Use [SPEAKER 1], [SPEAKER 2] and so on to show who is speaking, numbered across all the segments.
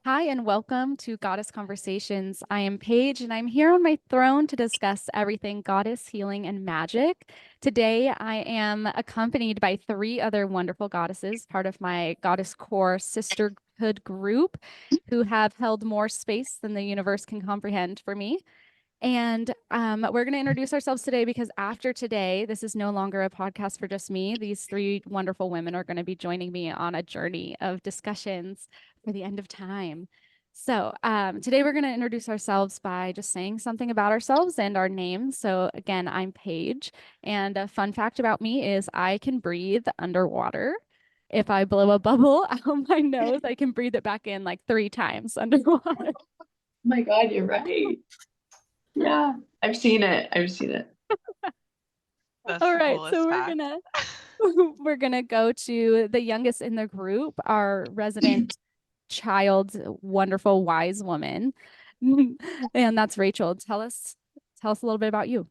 [SPEAKER 1] Hi, and welcome to Goddess Conversations. I am Paige, and I'm here on my throne to discuss everything goddess, healing, and magic. Today, I am accompanied by three other wonderful goddesses, part of my Goddess Core Sisterhood group, who have held more space than the universe can comprehend for me. And we're going to introduce ourselves today because after today, this is no longer a podcast for just me. These three wonderful women are going to be joining me on a journey of discussions for the end of time. So today we're going to introduce ourselves by just saying something about ourselves and our names. So again, I'm Paige. And a fun fact about me is I can breathe underwater. If I blow a bubble out my nose, I can breathe it back in like 3 times underwater.
[SPEAKER 2] My God, you're right. Yeah, I've seen it. I've seen it.
[SPEAKER 3] That's
[SPEAKER 1] All
[SPEAKER 3] the
[SPEAKER 1] right, so
[SPEAKER 3] coolest
[SPEAKER 1] we're
[SPEAKER 3] fact.
[SPEAKER 1] gonna we're gonna go to the youngest in the group, our resident child, wonderful wise woman. And that's Rachel. Tell us a little bit about you.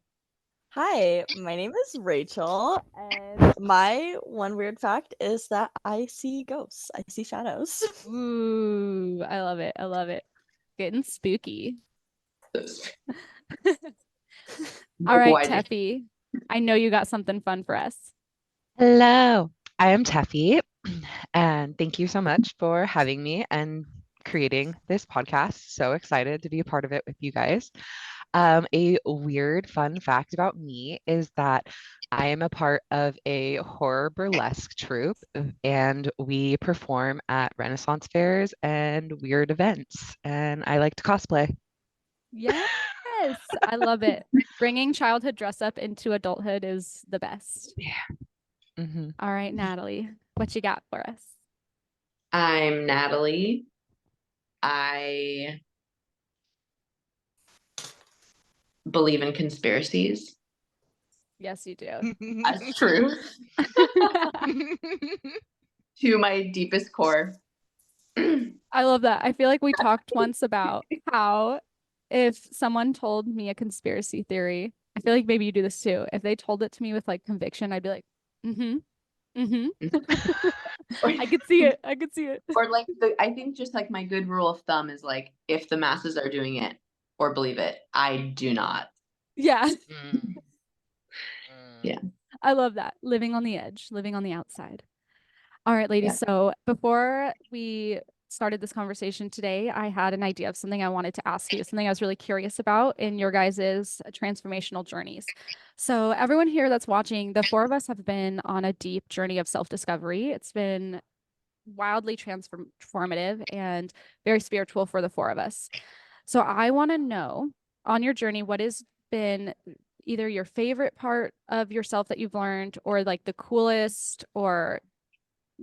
[SPEAKER 4] Hi, my name is Rachel, and my one weird fact is that I see ghosts. I see shadows.
[SPEAKER 1] Ooh, I love it. I love it. Getting spooky. All right,
[SPEAKER 2] Why did
[SPEAKER 1] Teffy. I know you got something fun for us.
[SPEAKER 3] Hello, I am Teffy, and thank you so much for having me and creating this podcast. So excited to be a part of it with you guys. A weird fun fact about me is that I am a part of a horror burlesque troupe, and we perform at Renaissance fairs and weird events, and I like to cosplay.
[SPEAKER 1] Yes, I love it. Bringing childhood dress up into adulthood is the best.
[SPEAKER 3] Yeah. hmm
[SPEAKER 1] All right, Natalie, what you got for us?
[SPEAKER 2] I'm Natalie. I believe in conspiracies.
[SPEAKER 1] Yes, you do.
[SPEAKER 2] That's true. To my deepest core.
[SPEAKER 1] I love that. I feel like we talked once about how if someone told me a conspiracy theory, I feel like maybe you do this too. If they told it to me with like conviction, I'd be like, mm-hmm, mm-hmm. I could see it. I could see it.
[SPEAKER 2] Or like I think just like my good rule of thumb is like if the masses are doing it or believe it, I do not.
[SPEAKER 1] Yeah,
[SPEAKER 3] Mm.
[SPEAKER 2] Yeah.
[SPEAKER 1] I love that. Living on the edge, living on the outside. All right, ladies.
[SPEAKER 2] Yeah.
[SPEAKER 1] So before we started this conversation today, I had an idea of something I wanted to ask you, something I was really curious about in your guys' transformational journeys. So everyone here that's watching, the four of us have been on a deep journey of self-discovery. It's been wildly transformative and very spiritual for the four of us. So I want to know on your journey, what has been either your favorite part of yourself that you've learned or like the coolest or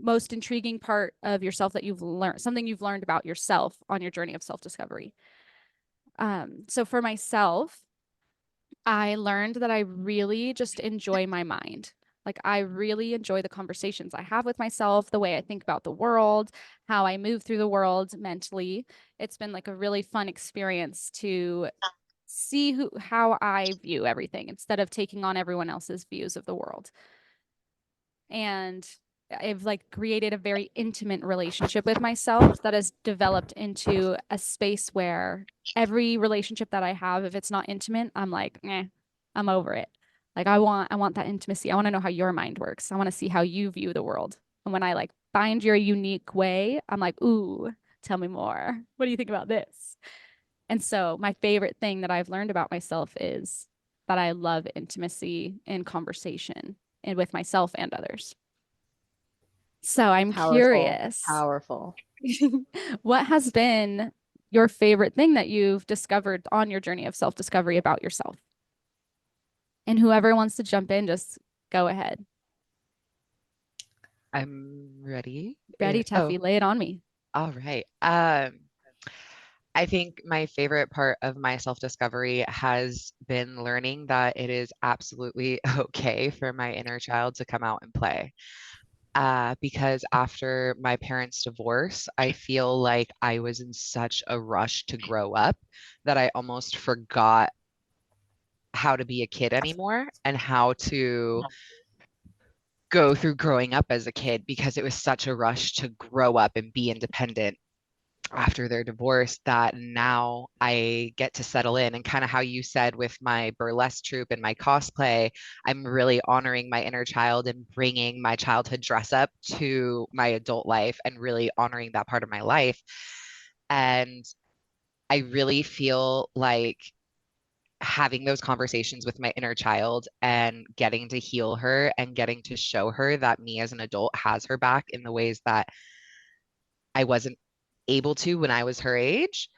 [SPEAKER 1] most intriguing part of yourself that you've learned, something you've learned about yourself on your journey of self-discovery. So for myself, I learned that I really just enjoy my mind. Like I really enjoy the conversations I have with myself, the way I think about the world, how I move through the world mentally. It's been like a really fun experience to see how I view everything instead of taking on everyone else's views of the world. And I've like created a very intimate relationship with myself that has developed into a space where every relationship that I have, if it's not intimate, I'm like, I'm over it. Like I want that intimacy. I want to know how your mind works. I want to see how you view the world. And when I like find your unique way, I'm like, ooh, tell me more. What do you think about this? And so my favorite thing that I've learned about myself is that I love intimacy and conversation and with myself and others. So I'm
[SPEAKER 4] Powerful,
[SPEAKER 1] curious,
[SPEAKER 4] powerful.
[SPEAKER 1] what has been your favorite thing that you've discovered on your journey of self-discovery about yourself? And whoever wants to jump in, just go ahead.
[SPEAKER 3] I'm ready.
[SPEAKER 1] Ready,
[SPEAKER 3] Oh,
[SPEAKER 1] Teffy, lay it on me.
[SPEAKER 3] all right. I think my favorite part of my self-discovery has been learning that it is absolutely okay for my inner child to come out and play. Because after my parents' divorce, I feel like I was in such a rush to grow up that I almost forgot how to be a kid anymore and how to go through growing up as a kid because it was such a rush to grow up and be independent. after their divorce that now I get to settle in. And kind of how you said with my burlesque troupe and my cosplay, I'm really honoring my inner child and bringing my childhood dress up to my adult life and really honoring that part of my life. And I really feel like having those conversations with my inner child and getting to heal her and getting to show her that me as an adult has her back in the ways that I wasn't able to when I was her age.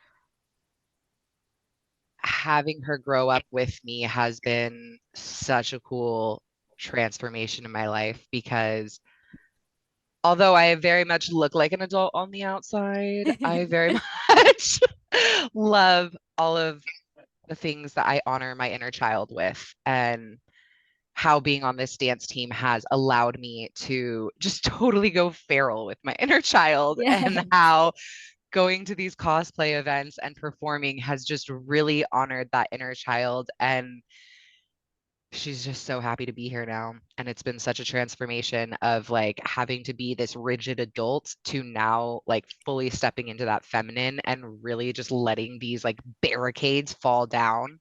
[SPEAKER 3] Having her grow up with me has been such a cool transformation in my life because although I very much look like an adult on the outside, I very much love all of the things that I honor my inner child with. And how being on this dance team has allowed me to just totally go feral with my inner child,
[SPEAKER 1] Yeah.
[SPEAKER 3] and how going to these cosplay events and performing has just really honored that inner child. And she's just so happy to be here now. And it's been such a transformation of like having to be this rigid adult to now like fully stepping into that feminine and really just letting these like barricades fall down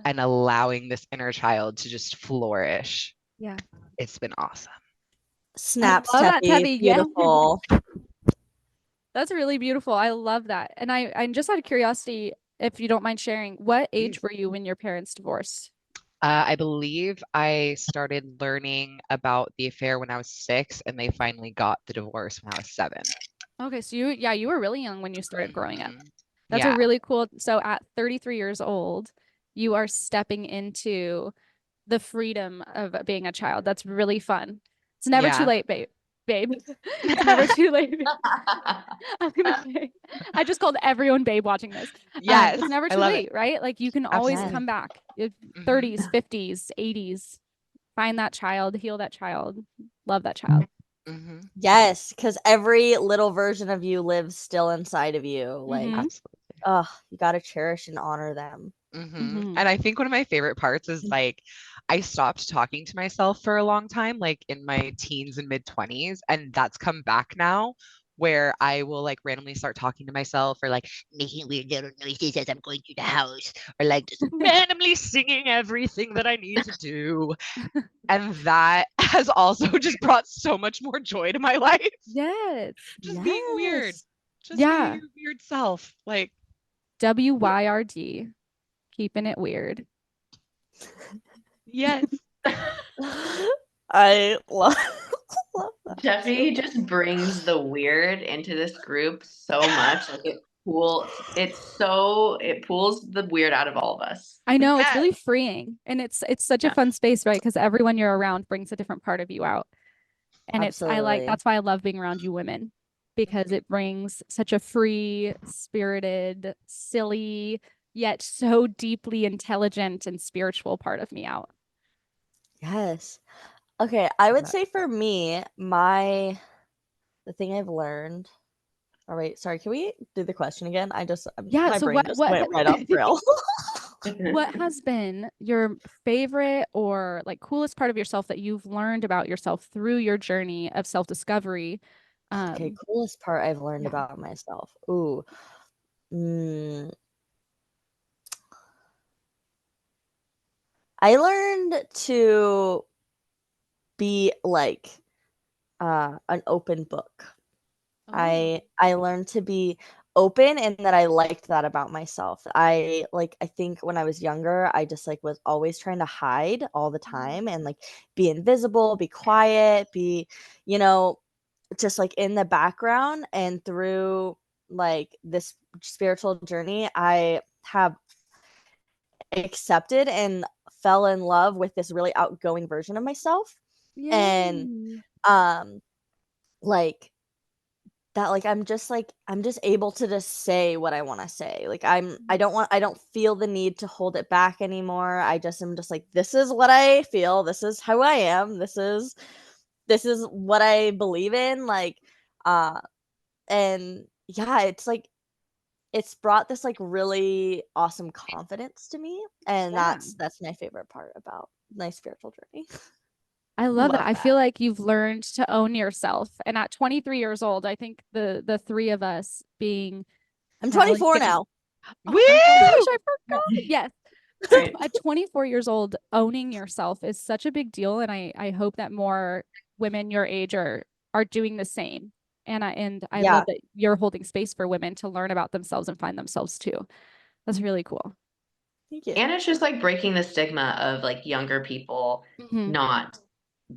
[SPEAKER 3] and allowing this inner child to just flourish.
[SPEAKER 1] Yeah.
[SPEAKER 3] It's been awesome.
[SPEAKER 4] Snaps,
[SPEAKER 1] love that,
[SPEAKER 4] Teffy.
[SPEAKER 1] Teffy. Yeah.
[SPEAKER 4] Beautiful.
[SPEAKER 1] That's really beautiful. I love that. And I'm just out of curiosity, if you don't mind sharing, what age were you when your parents divorced?
[SPEAKER 3] I believe I started learning about the affair when I was 6, and they finally got the divorce when I was 7.
[SPEAKER 1] Okay, so you were really young when you started growing up.
[SPEAKER 3] Mhm.
[SPEAKER 1] That's a
[SPEAKER 3] Yeah.
[SPEAKER 1] really cool. So at 33 years old, you are stepping into the freedom of being a child. That's really fun. It's never too
[SPEAKER 3] Yeah.
[SPEAKER 1] late, babe. Babe. It's never too late. I'm gonna say, I just called everyone babe watching this.
[SPEAKER 3] Yes.
[SPEAKER 1] It's never
[SPEAKER 3] I
[SPEAKER 1] too
[SPEAKER 3] love it.
[SPEAKER 1] late, right? Like you can always
[SPEAKER 3] Absolutely.
[SPEAKER 1] come back.
[SPEAKER 3] Mhm.
[SPEAKER 1] 30s, 50s, 80s. Find that child, heal that child, love that child.
[SPEAKER 3] Mhm.
[SPEAKER 4] Yes, because every little version of you lives still inside of you. Like,
[SPEAKER 1] Mhm.
[SPEAKER 3] Absolutely.
[SPEAKER 4] oh, you got to cherish and honor them.
[SPEAKER 1] Mhm.
[SPEAKER 3] And I think one of my favorite parts is like I stopped talking to myself for a long time, like in my teens and mid-20s, and that's come back now where I will like randomly start talking to myself or like making weird little noises as I'm going through the house or like just randomly singing everything that I need to do. And that has also just brought so much more joy to my life.
[SPEAKER 1] Yes.
[SPEAKER 3] Just being weird.
[SPEAKER 4] Yes.
[SPEAKER 3] Just
[SPEAKER 1] Yeah.
[SPEAKER 3] being your weird self. Like
[SPEAKER 1] WYRD. Keeping it weird.
[SPEAKER 3] yes.
[SPEAKER 4] I love, love that.
[SPEAKER 2] Jeffy just brings the weird into this group so much. Like it pulls the weird out of all of us.
[SPEAKER 1] I know it's
[SPEAKER 3] Yes.
[SPEAKER 1] really freeing, and it's such a
[SPEAKER 2] Yeah.
[SPEAKER 1] fun space, right? Because everyone you're around brings a different part of you out. And
[SPEAKER 4] Absolutely.
[SPEAKER 1] that's why I love being around you women, because it brings such a free spirited, silly, yet so deeply intelligent and spiritual part of me out.
[SPEAKER 4] Yes. Okay, I would
[SPEAKER 3] That-
[SPEAKER 4] say for me, the thing I've learned. All right, sorry, can we do the question again?
[SPEAKER 1] Yeah,
[SPEAKER 4] My
[SPEAKER 1] so
[SPEAKER 4] brain just went right off trail.
[SPEAKER 1] what has been your favorite or like coolest part of yourself that you've learned about yourself through your journey of self-discovery?
[SPEAKER 4] Okay, coolest part I've learned
[SPEAKER 1] yeah.
[SPEAKER 4] about myself. Ooh. I learned to be like an open book.
[SPEAKER 1] Oh.
[SPEAKER 4] I learned to be open, and that I liked that about myself. I think when I was younger, I just like was always trying to hide all the time and like be invisible, be quiet, be, you know, just like in the background. And through like this spiritual journey, I have accepted and fell in love with this really outgoing version of myself. And
[SPEAKER 1] Yay.
[SPEAKER 4] like that, like I'm just able to just say what I want to say. Like I don't feel the need to hold it back anymore. I just am just like, this is what I feel, this is how I am, this is what I believe in. Like and yeah, it's like it's brought this like really awesome confidence to me, and
[SPEAKER 1] Yeah.
[SPEAKER 4] that's my favorite part about my spiritual journey.
[SPEAKER 1] I love that.
[SPEAKER 4] Love
[SPEAKER 1] I
[SPEAKER 4] that.
[SPEAKER 1] feel like you've learned to own yourself. And at 23 years old, I think the three of us being
[SPEAKER 4] I'm
[SPEAKER 1] Natalie
[SPEAKER 4] 24
[SPEAKER 1] getting,
[SPEAKER 4] now.
[SPEAKER 3] Woo!
[SPEAKER 1] oh my gosh, I forgot. Yes.
[SPEAKER 2] Right.
[SPEAKER 1] At 24 years old, owning yourself is such a big deal. And I hope that more women your age are doing the same. And I
[SPEAKER 4] Yeah.
[SPEAKER 1] love that you're holding space for women to learn about themselves and find themselves too. That's really cool.
[SPEAKER 4] Thank you.
[SPEAKER 2] And it's just like breaking the stigma of like younger people
[SPEAKER 1] Mhm.
[SPEAKER 2] not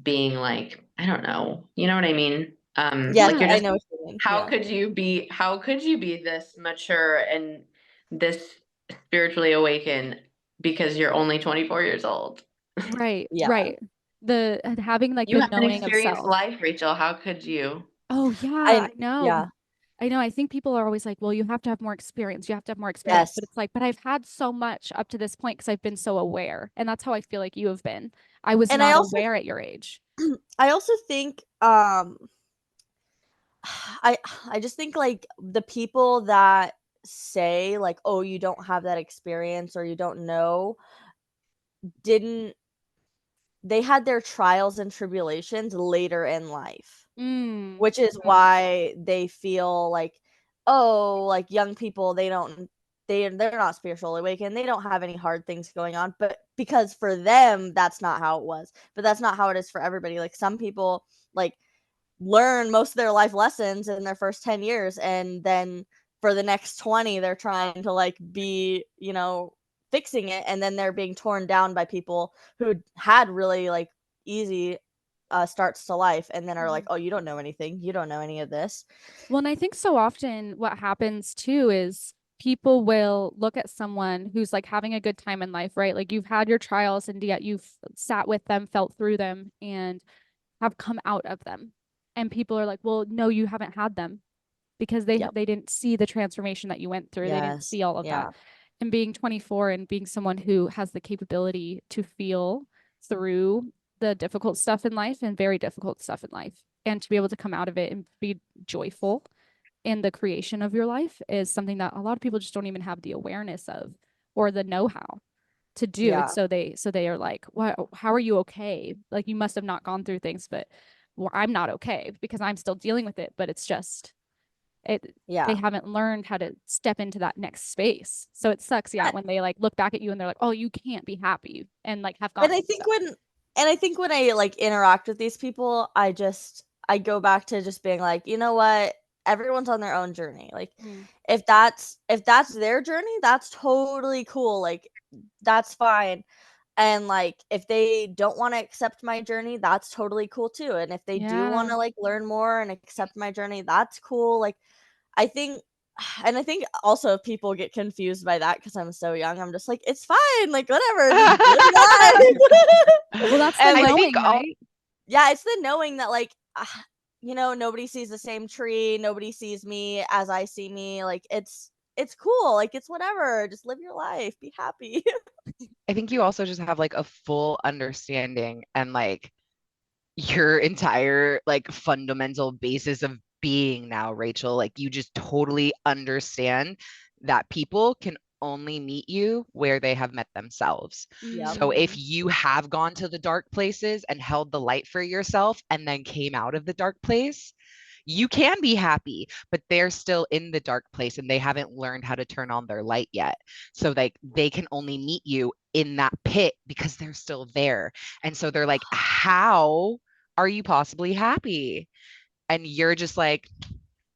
[SPEAKER 2] being like, I don't know, you know what I mean?
[SPEAKER 4] Yeah,
[SPEAKER 2] Like you're
[SPEAKER 4] I
[SPEAKER 2] just,
[SPEAKER 4] know what you mean.
[SPEAKER 2] how
[SPEAKER 4] Yeah.
[SPEAKER 2] could you be this mature and this spiritually awakened because you're only 24 years old?
[SPEAKER 1] Right,
[SPEAKER 4] Yeah.
[SPEAKER 1] right. The having like
[SPEAKER 2] You
[SPEAKER 1] the
[SPEAKER 2] haven't
[SPEAKER 1] knowing of
[SPEAKER 2] experienced
[SPEAKER 1] self.
[SPEAKER 2] life, Rachel. How could you?
[SPEAKER 1] Oh yeah,
[SPEAKER 4] I
[SPEAKER 1] I know.
[SPEAKER 4] yeah.
[SPEAKER 1] I know. I think people are always like, well, you have to have more experience. You have to have more experience.
[SPEAKER 4] Yes.
[SPEAKER 1] But it's like, but I've had so much up to this point because I've been so aware. And that's how I feel like you have been. I was
[SPEAKER 4] And I
[SPEAKER 1] not
[SPEAKER 4] also
[SPEAKER 1] aware at your age.
[SPEAKER 4] I also think I I just think like the people that say like, "Oh, you don't have that experience or you don't know," didn't they had their trials and tribulations later in life.
[SPEAKER 1] Mm.
[SPEAKER 4] Which is why they feel like, "Oh, like, young people, they're not spiritually awakened, they don't have any hard things going on," but because for them, that's not how it was, but that's not how it is for everybody, like, some people, like, learn most of their life lessons in their first 10 years, and then for the next 20, they're trying to, like, be, fixing it, and then they're being torn down by people who had really, like, easy starts to life and then are like, "Oh, you don't know anything. You don't know any of this."
[SPEAKER 1] Well, and I think so often what happens too is people will look at someone who's like having a good time in life, right? Like you've had your trials and yet you've sat with them, felt through them, and have come out of them. And people are like, well, no, you haven't had them because
[SPEAKER 4] Yep.
[SPEAKER 1] they didn't see the transformation that you went through. They didn't
[SPEAKER 4] Yes.
[SPEAKER 1] see all of that.
[SPEAKER 4] Yeah.
[SPEAKER 1] And being 24 and being someone who has the capability to feel through the difficult stuff in life and very difficult stuff in life and to be able to come out of it and be joyful in the creation of your life is something that a lot of people just don't even have the awareness of or the know-how to do.
[SPEAKER 4] Yeah.
[SPEAKER 1] And so they are like, "Wow, how are you okay? Like you must have not gone through things, but well, I'm not okay because I'm still dealing with it, but it's just it they
[SPEAKER 4] Yeah.
[SPEAKER 1] haven't learned how to step into that next space." So it sucks, yeah,
[SPEAKER 4] I
[SPEAKER 1] when they like look back at you and they're like, "Oh, you can't be happy," and like have gone
[SPEAKER 4] and I
[SPEAKER 1] through
[SPEAKER 4] think
[SPEAKER 1] stuff.
[SPEAKER 4] when and I think when I, like, interact with these people, I go back to just being like, "You know what? Everyone's on their own journey." Like,
[SPEAKER 1] Mm.
[SPEAKER 4] if that's their journey, that's totally cool, like, that's fine. And, like, if they don't wanna accept my journey, that's totally cool too, and if they do
[SPEAKER 1] Yeah.
[SPEAKER 4] wanna, like, learn more and accept my journey, that's cool, like, I think and I think also if people get confused by that because 'cause I'm so young, I'm just like, "It's fine, like, whatever, just live your life."
[SPEAKER 1] Well, that's the
[SPEAKER 4] And,
[SPEAKER 3] I
[SPEAKER 4] like
[SPEAKER 3] think
[SPEAKER 1] knowing, right?
[SPEAKER 4] yeah, it's the knowing that, like, nobody sees the same tree, nobody sees me as I see me, like, it's cool, like, it's whatever, just live your life, be happy.
[SPEAKER 3] I think you also just have like a full understanding and like your entire like fundamental basis of being now, Rachel. Like you just totally understand that people can only meet you where they have met themselves.
[SPEAKER 4] Yep.
[SPEAKER 3] So if
[SPEAKER 1] Mm.
[SPEAKER 3] you have gone to the dark places and held the light for yourself and then came out of the dark place, you can be happy, but they're still in the dark place and they haven't learned how to turn on their light yet. So like they can only meet you in that pit because they're still there. And so they're like, how are you possibly happy? And you're just like,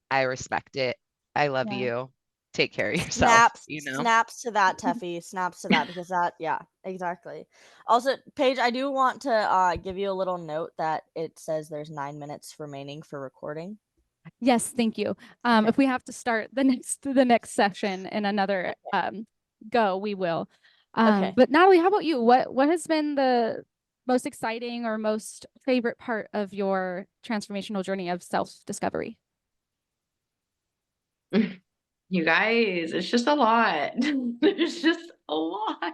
[SPEAKER 3] I respect it. I love
[SPEAKER 1] Yeah.
[SPEAKER 3] you. Take care of yourself,
[SPEAKER 4] Snaps
[SPEAKER 3] you know?
[SPEAKER 4] snaps to that, TEFFI, snaps to that because that yeah, exactly. Also, Paige, I do want to, give you a little note that it says there's 9 minutes remaining for recording.
[SPEAKER 1] Yes, thank you.
[SPEAKER 4] Okay.
[SPEAKER 1] If we have to start the next session in another go, we will.
[SPEAKER 4] Okay.
[SPEAKER 1] But Natalie, how about you? What has been the most exciting or most favorite part of your transformational journey of self-discovery?
[SPEAKER 2] You guys, it's just a lot. It's just a lot.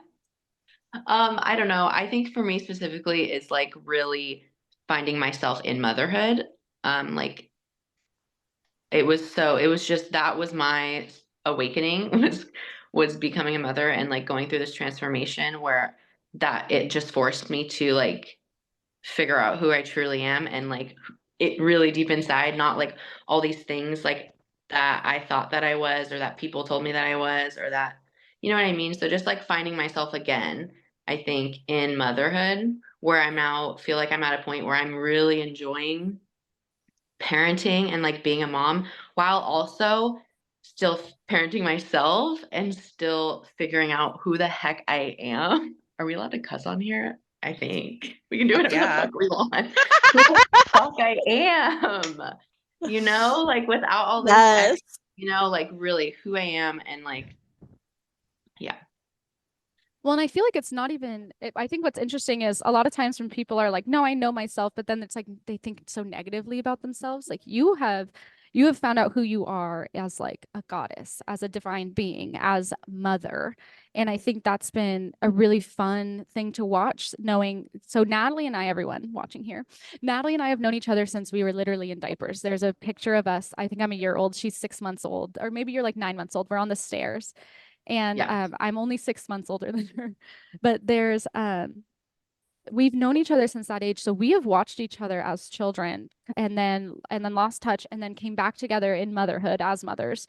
[SPEAKER 2] I don't know. I think for me specifically, it's like really finding myself in motherhood. Like it was just that was my awakening was becoming a mother and like going through this transformation where that it just forced me to like figure out who I truly am, and like it really deep inside, not like all these things like that I thought that I was, or that people told me that I was, or that, you know what I mean? So just like finding myself again, I think in motherhood, where I'm now feel like I'm at a point where I'm really enjoying parenting and like being a mom, while also still parenting myself and still figuring out who the heck I am. Are we allowed to cuss on here? I think we can do whatever the
[SPEAKER 3] Yeah.
[SPEAKER 2] fuck we want. Who the fuck I am, you know, like without all this
[SPEAKER 4] Yes.
[SPEAKER 2] you know, like really who I am, and like, yeah.
[SPEAKER 1] Well, and I feel like it's not even, I think what's interesting is a lot of times when people are like, no, I know myself, but then it's like they think so negatively about themselves. Like you have found out who you are as like a goddess, as a divine being, as mother. And I think that's been a really fun thing to watch, knowing. So Natalie and I, everyone watching here, Natalie and I have known each other since we were literally in diapers. There's a picture of us. I think I'm a year old. She's 6 months old, or maybe you're like 9 months old. We're on the stairs. And
[SPEAKER 2] Yeah.
[SPEAKER 1] I'm only 6 months older than her, but we've known each other since that age, so we have watched each other as children, and then lost touch, and then came back together in motherhood as mothers.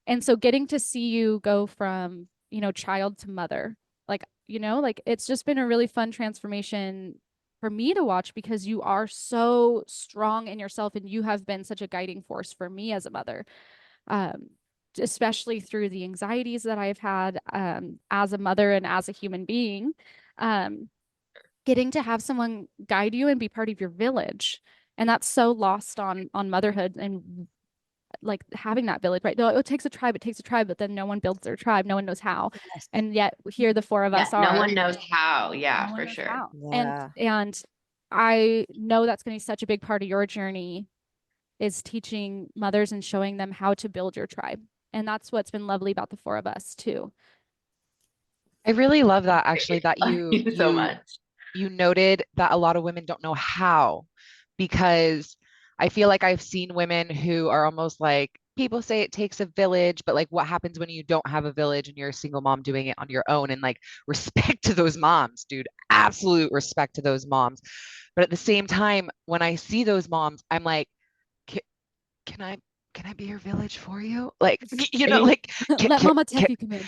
[SPEAKER 1] And so getting to see you go from, child to mother, like, like it's just been a really fun transformation for me to watch, because you are so strong in yourself, and you have been such a guiding force for me as a mother. Especially through the anxieties that I've had as a mother and as a human being, getting to have someone guide you and be part of your village. And that's so lost on motherhood, and like having that village, right? It takes a tribe, but then no one builds their tribe. No one knows how.
[SPEAKER 4] Yes.
[SPEAKER 1] And yet here the four of
[SPEAKER 2] Yeah,
[SPEAKER 1] us
[SPEAKER 2] no
[SPEAKER 1] are.
[SPEAKER 2] one knows how. Yeah,
[SPEAKER 1] No one
[SPEAKER 2] for
[SPEAKER 1] knows
[SPEAKER 2] sure.
[SPEAKER 1] how.
[SPEAKER 4] Yeah.
[SPEAKER 1] And I know that's going to be such a big part of your journey, is teaching mothers and showing them how to build your tribe. And that's what's been lovely about the four of us too.
[SPEAKER 3] I really love that, actually, that
[SPEAKER 2] Love you so much.
[SPEAKER 3] you noted that a lot of women don't know how, because I feel like I've seen women who are almost like, people say it takes a village, but like what happens when you don't have a village and you're a single mom doing it on your own? And like, respect to those moms, dude, absolute respect to those moms. But at the same time, when I see those moms, I'm like, can I be your village for you? Like, like,
[SPEAKER 1] Let Mama TEFFI come in.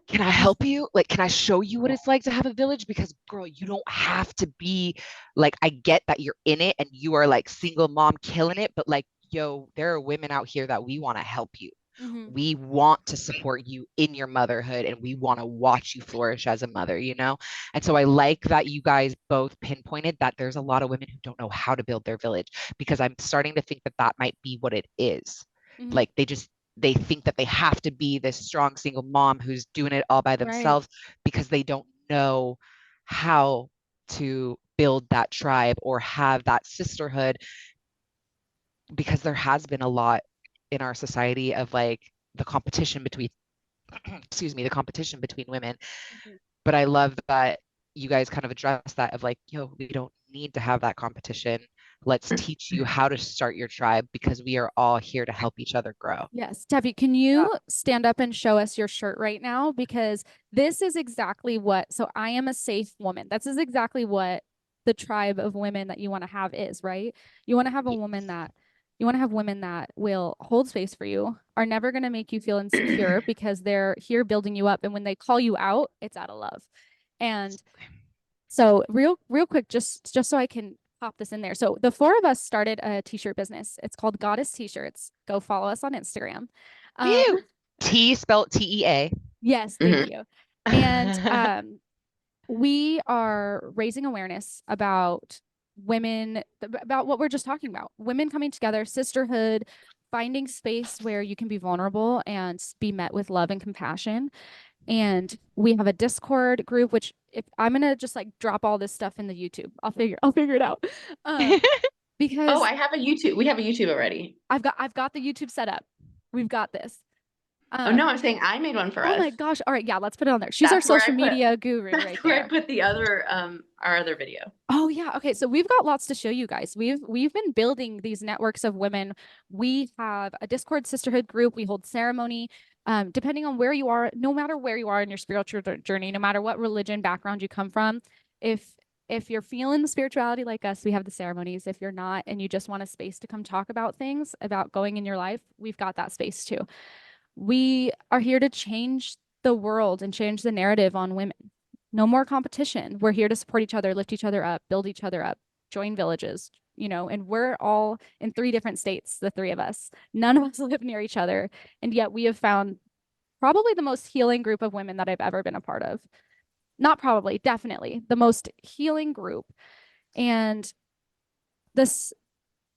[SPEAKER 3] can I help you? Like, can I show you what it's like to have a village? Because girl, you don't have to be like, I get that you're in it and you are like single mom killing it, but like, yo, there are women out here that we want to help you.
[SPEAKER 1] Mm-hmm.
[SPEAKER 3] We want to support you in your motherhood, and we want to watch you flourish as a mother, And so I like that you guys both pinpointed that there's a lot of women who don't know how to build their village, because I'm starting to think that that might be what it is.
[SPEAKER 1] Mm-hmm.
[SPEAKER 3] Like they think that they have to be this strong single mom who's doing it all by themselves, because they don't know how to build that tribe or have that sisterhood, because there has been a lot in our society of like the competition between the competition between women.
[SPEAKER 1] Mm-hmm.
[SPEAKER 3] But I love that you guys kind of address that of like, yo, we don't need to have that competition. Let's teach you how to start your tribe, because we are all here to help each other grow.
[SPEAKER 1] Yes. TEFFI, can you stand up and show us your shirt right now? Because this is exactly so I am a safe woman. This is exactly what the tribe of women that you want to have is, right? You want to have women that will hold space for you, are never going to make you feel insecure, because they're here building you up. And when they call you out, it's out of love. And so real quick, just so I can pop this in there. So the four of us started a t-shirt business. It's called Goddess T-shirts. Go follow us on Instagram.
[SPEAKER 3] T spelled TEA.
[SPEAKER 1] Yes, thank you. And we are raising awareness about women, about what we're just talking about. Women coming together, sisterhood, finding space where you can be vulnerable and be met with love and compassion. And we have a Discord group, which if I'm gonna just like drop all this stuff in the YouTube, I'll figure it out. Because
[SPEAKER 2] I have a YouTube. We have a YouTube already.
[SPEAKER 1] I've got the YouTube set up. We've got this.
[SPEAKER 2] Oh no, I'm saying I made one for us.
[SPEAKER 1] Oh my gosh. All right, yeah, let's put it on there. She's our social media guru right there.
[SPEAKER 2] That's where I put the other our other video.
[SPEAKER 1] Oh yeah. Okay. So we've got lots to show you guys. We've been building these networks of women. We have a Discord sisterhood group. We hold ceremony. Depending on where you are, no matter where you are in your spiritual journey, no matter what religion background you come from, if if you're feeling the spirituality like us, we have the ceremonies. If you're not, and you just want a space to come talk about things, about going in your life, we've got that space too. We are here to change the world and change the narrative on women. No more competition. We're here to support each other, lift each other up, build each other up, join villages, you know, and we're all in 3 different states, the 3 of us. None of us live near each other. And yet we have found probably the most healing group of women that I've ever been a part of. Not probably, definitely the most healing group. And it's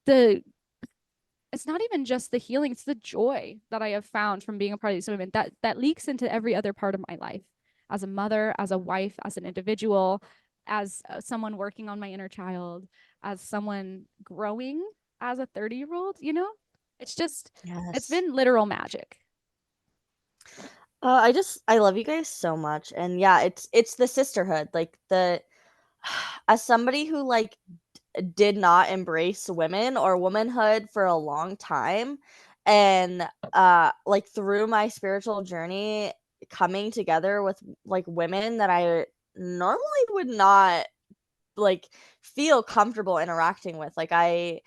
[SPEAKER 1] not even just the healing, it's the joy that I have found from being a part of these women that leaks into every other part of my life, as a mother, as a wife, as an individual, as someone working on my inner child, as someone growing as a 30-year-old, you know? It's just, it's been literal magic.
[SPEAKER 4] I love you guys so much. And yeah, it's the sisterhood. Like as somebody who like did not embrace women or womanhood for a long time, and like through my spiritual journey, coming together with like women that I normally would not like feel comfortable interacting with. Like I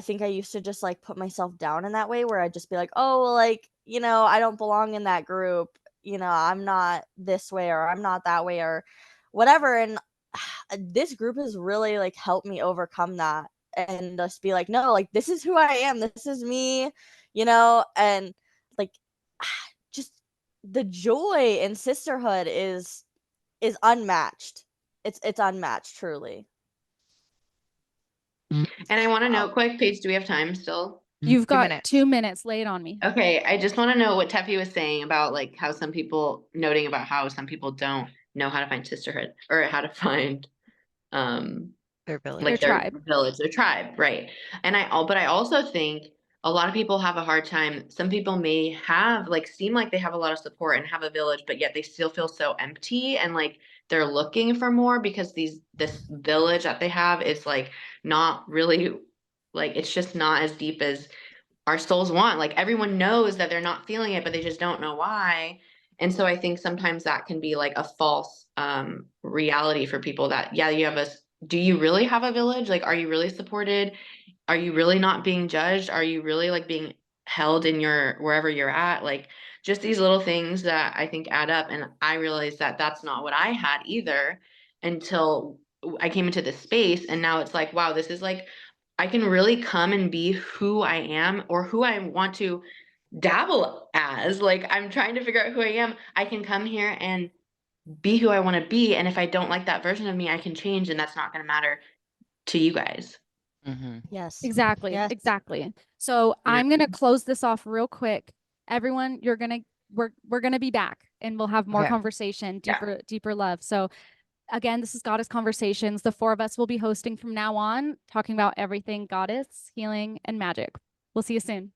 [SPEAKER 4] think I used to just like put myself down in that way, where I'd just be like, oh, well, like, you know, I don't belong in that group. You know, I'm not this way or I'm not that way or whatever. And this group has really like helped me overcome that and just be like, no, like this is who I am. This is me, you know, and like just the joy in sisterhood is unmatched. It's unmatched, truly.
[SPEAKER 2] And I want to
[SPEAKER 4] Wow.
[SPEAKER 2] know quick, Paige, do we have time still?
[SPEAKER 1] You've
[SPEAKER 3] 2
[SPEAKER 1] got
[SPEAKER 3] minutes.
[SPEAKER 1] 2 minutes. Lay it on me.
[SPEAKER 2] Okay, I just want to know what Teffy was saying about like how some people noting about how some people don't know how to find sisterhood or how to find
[SPEAKER 3] Their village.
[SPEAKER 2] like
[SPEAKER 1] Their
[SPEAKER 2] their
[SPEAKER 1] tribe.
[SPEAKER 2] village, their tribe, right? And but I also think a lot of people have a hard time. Some people may have like seem like they have a lot of support and have a village, but yet they still feel so empty and like they're looking for more because this village that they have is like not really like it's just not as deep as our souls want. Like everyone knows that they're not feeling it, but they just don't know why. And so I think sometimes that can be like a false reality for people that, yeah, do you really have a village? Like, are you really supported? Are you really not being judged? Are you really like being held in wherever you're at? Like just these little things that I think add up. And I realized that that's not what I had either until I came into this space. And now it's like, wow, this is like, I can really come and be who I am or who I want to dabble as. Like I'm trying to figure out who I am. I can come here and be who I want to be. And if I don't like that version of me, I can change and that's not going to matter to you guys.
[SPEAKER 3] Mm-hmm.
[SPEAKER 4] Yes.
[SPEAKER 1] Exactly.
[SPEAKER 4] Yes.
[SPEAKER 1] Exactly. So
[SPEAKER 2] Yeah.
[SPEAKER 1] I'm gonna close this off real quick. Everyone, we're gonna be back and we'll have more
[SPEAKER 3] Okay.
[SPEAKER 1] conversation,
[SPEAKER 2] Yeah.
[SPEAKER 1] deeper love. So again, this is Goddess Conversations. The 4 of us will be hosting from now on, talking about everything goddess, healing, and magic. We'll see you soon.